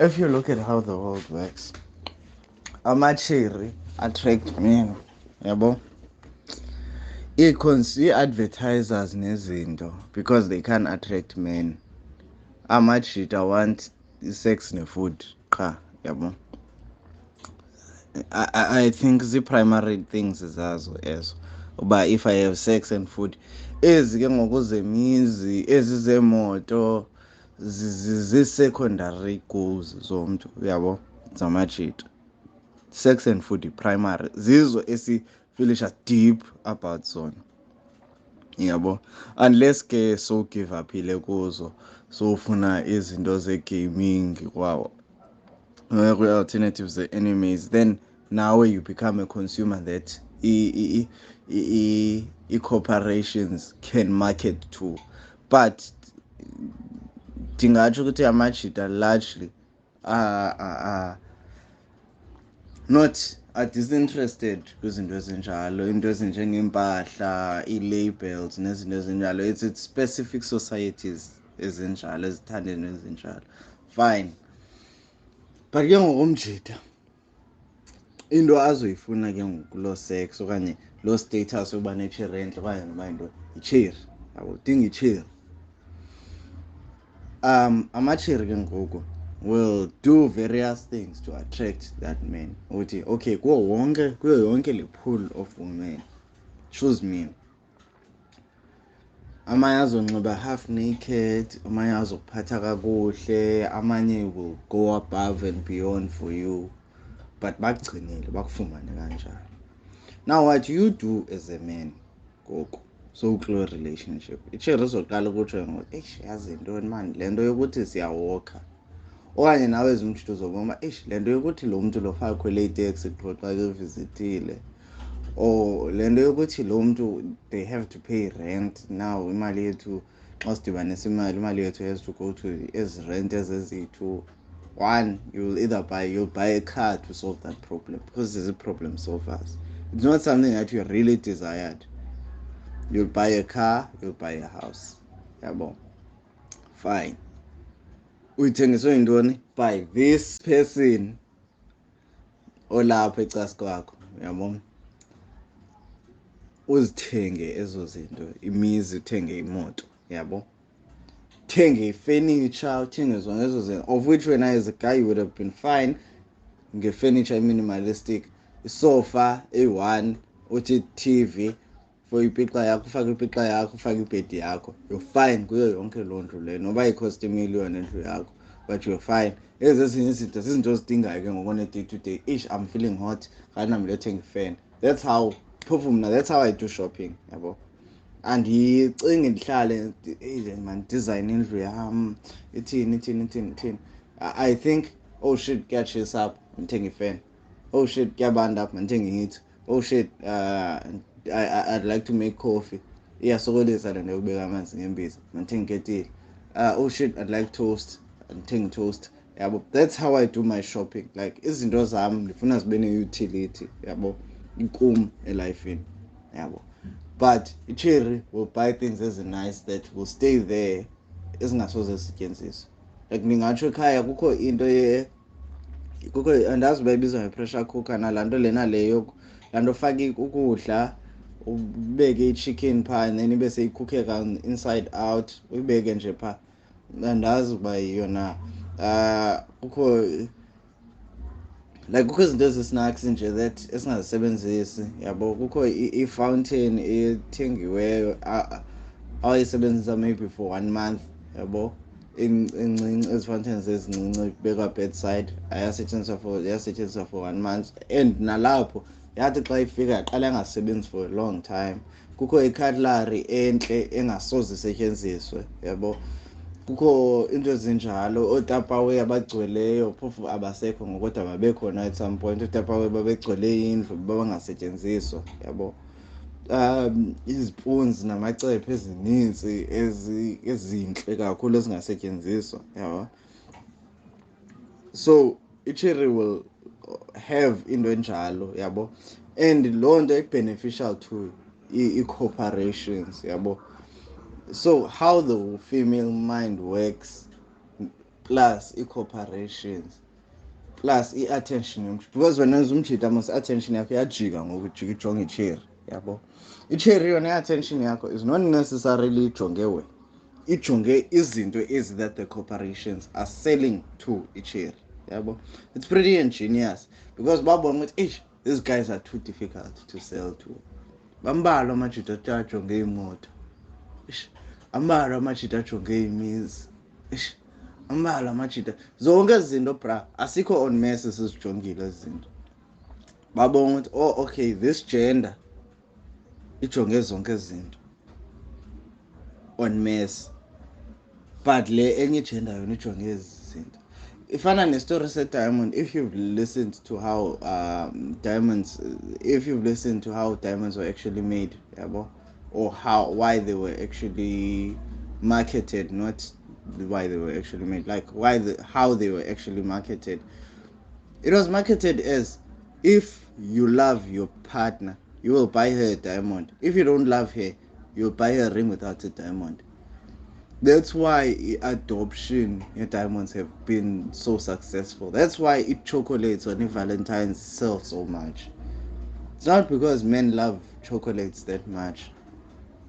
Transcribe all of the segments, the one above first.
If you look at how the world works, amachiri attract men, yabo. I-advertisers nezinto because they can't attract men. Amajita want sex ne-food qha, yabo. I think the primary things zazo ezo uba if I have sex and food, ezi ke ngoku zemizi, ezi zemoto zii-secondary goals zomntu, uyabo, zamajita. Sex and food primary zizo esifilisha deep about zona, yabo, unless ke so give uphile kuzo sowufuna izinto ze-gaming kwawo kwi-alternatives ze-enemies, then now you become a consumer that i-corporations can market to. But ndingatsho ukuthi amajita largely not are disinterested kwizinto ezinjalo, into ezinjengempahla, ii-labels nezinto ezinjalo. It's specific societies ezinjalo ezithande nezinjalo, fine. But ke ngokumjita into azoyifuna ke ngokuloo sex okanye loo status yokuba ne-cherry entle okanye noba yinto yicherry, yabo, udinga icherry. Amachiri ke ngoku will do various things to attract that man. Uthi okay, kuyo yonke le pool of women, choose me. Amanye azonxiba half naked, amanye azokuphatha kakuhle, amanye will go above and beyond for you, but bakugcinile bakufumane kanjalo. Now what you do as a man ngoku so-kuloo relationship, icherry izoqala ukutsho ngoku, eish, yazi yintoni mani le nto yokuthi siyawokha, okanye nawe ezimjito uzobona uba eish, le nto yokuthi lo mntu lo faka khwele iteksi qho xa kevizitile, or le nto yokuthi lo mntu they have to pay rent. Now imali yethu xa sidibanisa imali yethu has to go to ezi rent ezeziyi-2. One, you'll buy a car to solve that problem because there's a problem solvers. It's not something that you really desired. You'll buy a car, you'll buy a house, yabo, fine. Uyithengiswe yintoni? By this person olapha ecasi kwakho, yabo. Uzithenge ezo zinto, imizi, uthenge imoto, yabo, uthenge ifurniture, uthenge zona ezo zinto, of which when I as a guy you would have been fine nge-furniture minimalistic, isofa eyi-1, uthi TV for ipixa yakho, ufake ipixa yakho, ufake ibhedi yakho, you're fine kuyo yonke loo ndlu leyo, noba ikhosta imiliyoni endlu yakho, but you're fine. Ezi ezinye izinto zizinto ozidingayo ke ngoko ne-day to day. Ish, I'm feeling hot, kanti nam lethenga ifan. That's how phofu mna, that's how I do shopping, yabo. Andicingi ndihlale man design indlu yam ithini. I think, oh shit, kuyatshisa up, mandithenge ifan. Oh shit, kuyabanda up, mandithenge iheat. Oh shit, I'd like to make coffee. Iyasokolisa le nto yokubeka amanzi ngembiza, mandithenge iketile. Oh shit, I'd like toast, mandithenge toast, yabo. That's how I do my shopping. Like izinto zam ndifuna zibe ne-utility, yabo, ikum elifini, yabo. But icherry will buy things ezi-nice that will stay there ezingasoze zisetyenziswe. Like ndingatsho ekhaya kukho into andazi uba ibizwa nge-pressure cooker nalaa nto lena leyo, laa nto fake ukudla ubeke i-chicken phaa and then ibe seyikhukheka inside out, uyibeke nje phaa. Andazi uba yiyo na. Kukho like kukho izinto ezi-snacks nje that esingazisebenzisi, yabo. Kukho i-fountain ethengiweyo awayisebenzisa maybe for 1 month, yabo, encinci, ezi fountains ezincinci kubekwa bedside, yasetyenziswa for 1 month, and nalapho yathi xa ifika yaqala yangasebenzi for a long time. Kukho icutlery entle engasoze isetyenziswe, yabo. Kukho into ezinjalo, ootapawe abagcweleyo phofu abasekho ngokodwa babekhona at some point. Ootapawe babegcwele indlu babangasetyenziswa, yabo. Izipuni namacephe ezinintsi ezintle kakhulu ezingasetyenziswa, yabo. So icherry will have into enjalo, yabo, and loo nto beneficial to i-corporations, yabo. So how the female mind works plus i-corporations plus i-attention yomshado, because wena wenza umjida mos i-attention yakho iyajika ngokujika ijonge icherry, yabo. I-cherry yona i-attention yakho is not necessarily ijonge wena, ijonge izinto ezi that the corporations are selling to icherry, yabo. It's pretty ingenious because babona ukuthi these guys are too difficult to sell to. Bambalwa amajida ajonge imoto, ambalwa amajida ajonge imizi, ambalwa amajida zonke izinto bra, asikho on mess esizijongile izinto. Babona ukuthi okay, this gender ijonge zonke izinto on mess, but le enye gender yona ijonge ezi zinto. Ifana nestory se-Diamond. If you've listened to how diamonds were actually made, yabo, or why they were actually marketed, not why they were actually made, like how they were actually marketed. It was marketed as, if you love your partner, you will buy her a diamond. If you don't love her, you'll buy her a ring without a diamond. That's why adoption diamonds have been so successful. That's why chocolates on Valentine's sell so much. It's not because men love chocolates that much,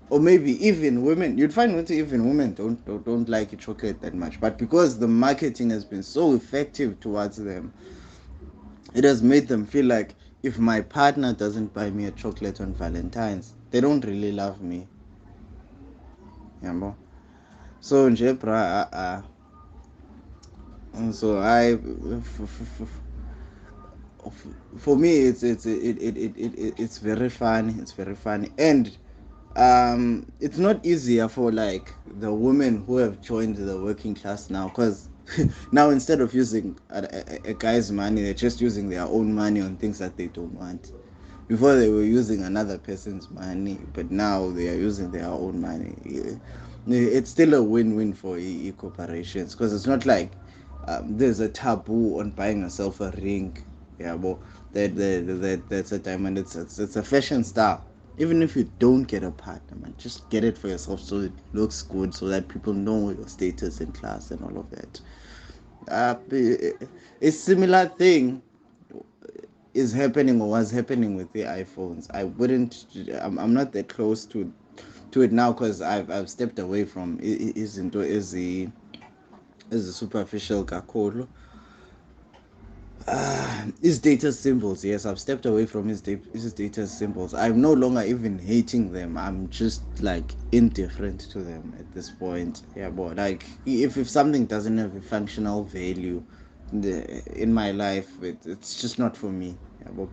or maybe even women. You'd find that even women don't like chocolate that much, but because the marketing has been so effective towards them, it has made them feel like, if my partner doesn't buy me a chocolate on Valentine's, they don't really love me. Yeah, so nje bra, so for me it's very funny. It's very funny, and it's not easier for like the women who have joined the working class now, because now instead of using a guy's money, they're just using their own money on things that they don't want. Before they were using another person's money, but now they are using their own money. It's still a win-win for corporations, because it's not like there's a taboo on buying yourself a ring. Yeah, but that's a diamond. It's a fashion style. Even if you don't get a partner, man, just get it for yourself so it looks good, so that people know your status in class and all of that. A similar thing is happening, or was happening, with the iPhones. I'm not that close to it now, because I've stepped away from izinto superficial kakhulu. His data symbols, yes, I've stepped away from his data symbols. I'm no longer even hating them. I'm just like indifferent to them at this point. Yeah, but like if something doesn't have a functional value in my life, it's just not for me. Yeah, but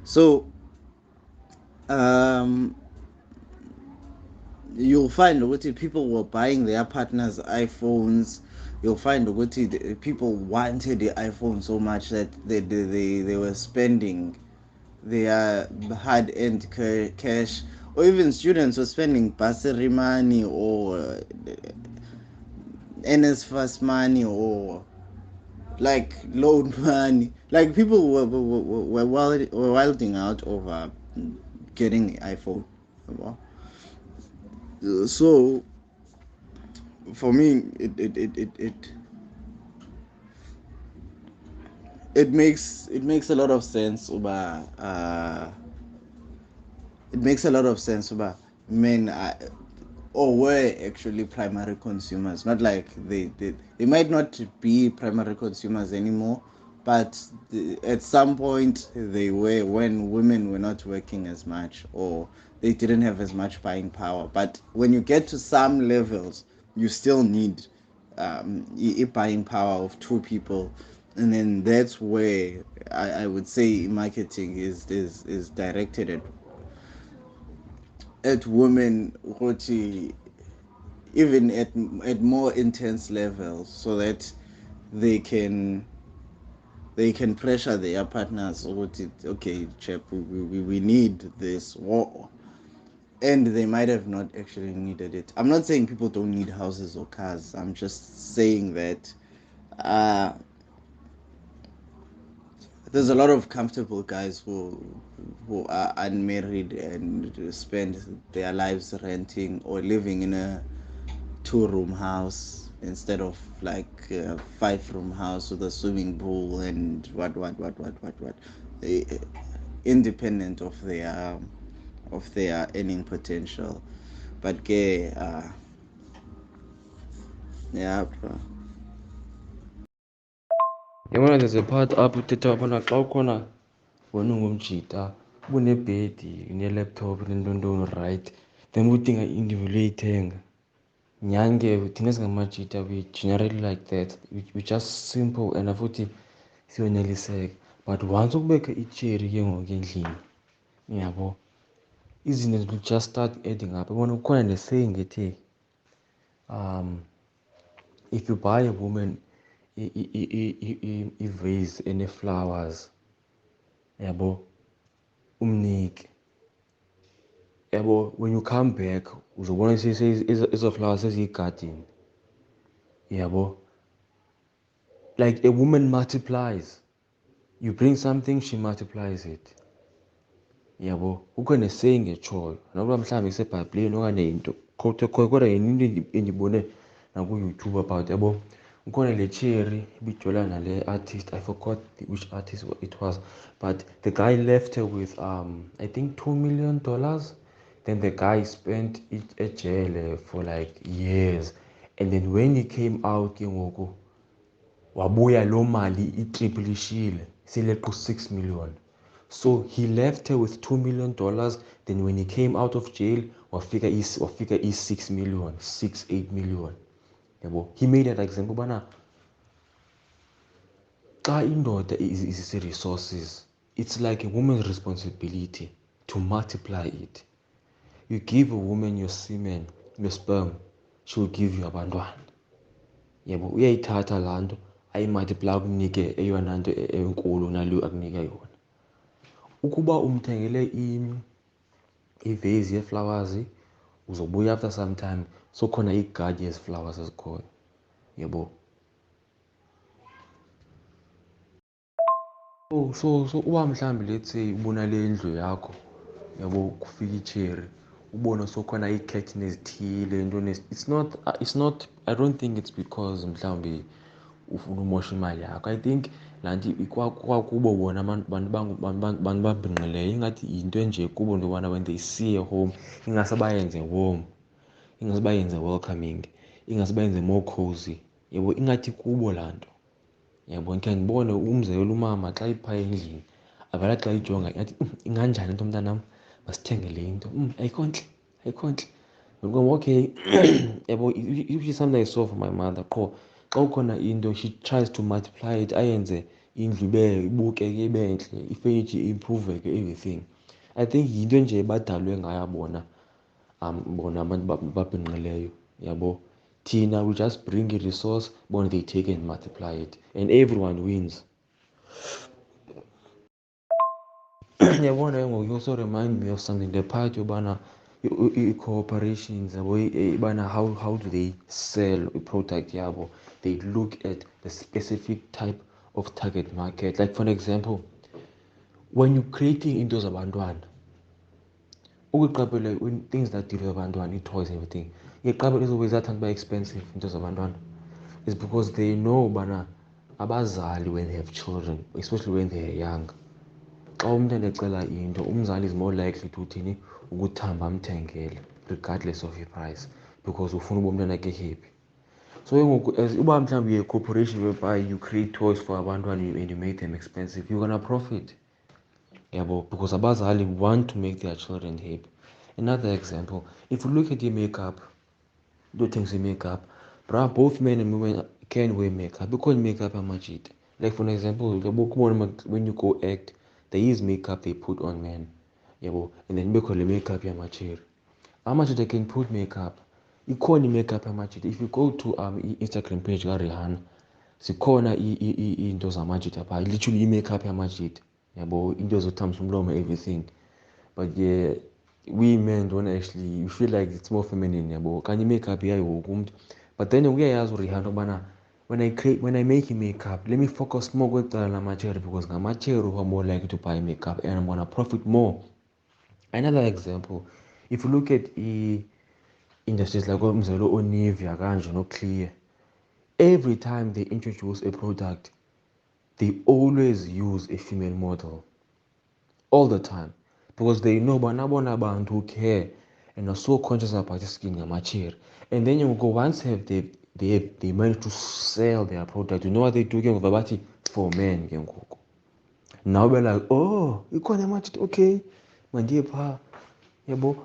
so you'll find that people were buying their partners iPhones. You'll find that people wanted the iPhone so much that they were spending their hard-earned cash, or even students were spending bursary money, or NSFAS money, or like loan money. Like people were wilding out over getting the iPhone. So for me, it makes a lot of sense. It makes a lot of sense. Men were actually primary consumers. Not like they might not be primary consumers anymore, but at some point they were, when women were not working as much, or they didn't have as much buying power. But when you get to some levels, you still need buying power of two people, and then that's where I would say marketing is directed at women, even at more intense levels, so that they can pressure their partners. Okay, chap, we need this war, and they might have not actually needed it. I'm not saying people don't need houses or cars. I'm just saying that there's a lot of comfortable guys who are unmarried and spend their lives renting or living in a 2-room house instead of like a 5 room house with a swimming pool and what, Eh, eh, independent of their earning potential. But ke yeah, bro. Yabona there's a part apho uthetha ubana xa ukhona wena ungumjita ubunebhedi une-laptop nentontoni right then udinga into uyoyithenga. Nyhani ke thina singamajita we generally like that, we just simple and futhi siyoneliseka. But once ukubekho icherry ke ngoku endlini, yabo, izinto will just start adding up. Yabona kukhona ne-saying ethi if you buy a woman i-vase ene-flowers, yabo, umnike, yabo, when you come back uzobona ezo flowers seziyigadini, yabo. Like a woman multiplies. You bring something, she multiplies it, yabo. Kukho ne-saying etshoyo nokuba mhlawumbi isebhayibhileni okanye yinto kodwa yinto endibone nakuYouTube about, yabo. Kukhona le cherry ibijola nale artist, I forgot which artist it was, but the guy left her with I think $2 million. Then the guy spent it ejele for like years, and then when he came out ke ngoku wabuya loo mali itriplishile selequ 6 million. So he left her with $2 million, then when he came out of jail wafika i-6 million, 8 million, yabo. He made that example ubana xa indoda isi-resources, it's like a woman's responsibility to multiply it. You give a woman your semen, your sperm, she will give you abantwana, yabo. Uyayithatha laa nto ayimultiply akunike eyona nto enkulu naleyo akunika yona. Ukuba umthengele ivase yee-flowers uzobuya after some time sokhona igadi yezi-flowers ezikhoyo, yabo. So uba mhlawumbi let's say ubonale ndlu yakho, yabo, kufika icherry ubone sokhona iikhethini ezithile ntoni it's not, I don't think it's because mhlawumbi ufuna umosha imali yakho. I think laa nto kwakubo bona bantu babhinqileyo, ingathi yinto enje kubo into yobana when they see a home ingase bayenze warm, ingase bayenze welcoming, ingase bayenze more cozy, yabo. Ingathi kubo laa nto, yabo. Ndikhe ndibone umzekelo umama xa iphaa endlini avela xa ijonga ingathi inganjani into mntanam, masithenge le into, ayikho ntle, ayikho ntle. Okay. Yabo, usually something I saw from my mother, qho xa ukhona into she tries to multiply it, ayenze indlu ibukeke ibe ntle, ifenitsha improveke, everything. I think yinto nje badalwe ngayo bona abantu babhinqileyo, yabo. Thina we just bring a resource, bona they take and multiply it and everyone wins. Yabona ke ngoku, you also remind me of something, the part yobana i-corporations, yabo, ibana how do they sell i-product yabo. They look at the specific type of target market. Like for example, when you're creating into zabantwana, ukuqaphela when things that deal with abantwana, ii-toys, everything, iqaphela izobe zathanda uba expensive into zabantwana is because they know ubana abazali when they have children, especially when they are young, xa umntana ecela into umzali is more likely to uthini, ukuthamba amthengele regardless of i-price, because ufuna uba umntwana akhe happy. So ke ngoku as uba mhlawumbi uye corporation whereby you create toys for abantwana and you make them expensive, you're gonna profit, yabo, because abazali want to make their children happy. Another example, if you look at i-makeup, things i-makeup, bra, both men and women can wear makeup. Because makeup amajita, like for example, when you go act, there is makeup they put on men, yabo, and then bekho le makeup yamachiri. Amajita can put makeup, ikhona i-makeup yamajita. If you go to Instagram page kaRihanna, zikhona into zamajita phaa, literally i-makeup yamajita, yabo, into zothambisa umlomo, everything. But yeah, we men don't actually, you feel like it's more feminine, yabo, kanye i-makeup yayo woke umntu. But then uyayazi uRihanna ubana when I make makeup, let me focus more kwicala lamacheri, because ngamacheri who are more likely to buy makeup and I'm gonna profit more. Another example, if you look at industries like umzekelo oNivea kanje noClear, every time they introduce a product, they always use a female model. All the time. Because they know banabona abantu who care and are so conscious about just getting a mature. And then you go once they manage to sell their product. You know what they do again with Babati? For men. Now we're like, oh, you call them much okay. Mandipa.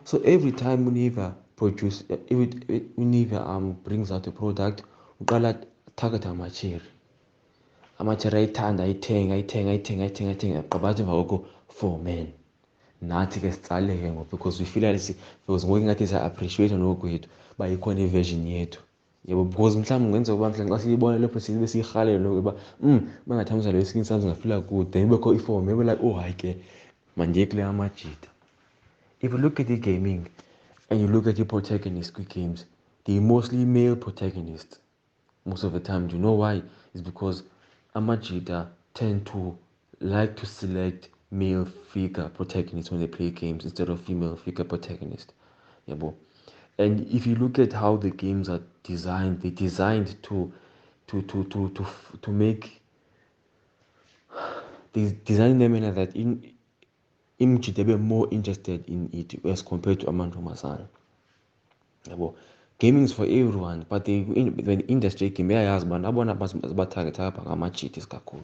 So every time Univa produce Univa brings out a product, we call it target amateur. Amateur ayithenga qabathi emva koko for men. Nathi ke sicaleke ngoba because we feel like because ngoku ngathi siya-appreciate nokwethu uba ikhona i-version yethu yabo because mhlawumbi kungenzeka uba mhlawumbi xa siyibona leyo sibe siyirhalela nokuba bangathambisa leyo skin sam singafila good then ibekho iform maybe like oh hayi ke mandiye kule amajita. If you look at the gaming and you look at the protagonists kwi-games, they're mostly male protagonists most of the time. Do you know why? It's because amajita tend to like to select male figure protagonists when they play games instead of female figure protagonists. And if you look at how the games are designed, they're designed to make they design them in that imjita be more interested in it as compared to amantombazana. Gaming is for everyone, but when the industry game bayayazi ubana abona batarget apha ngamajita isikakhulu.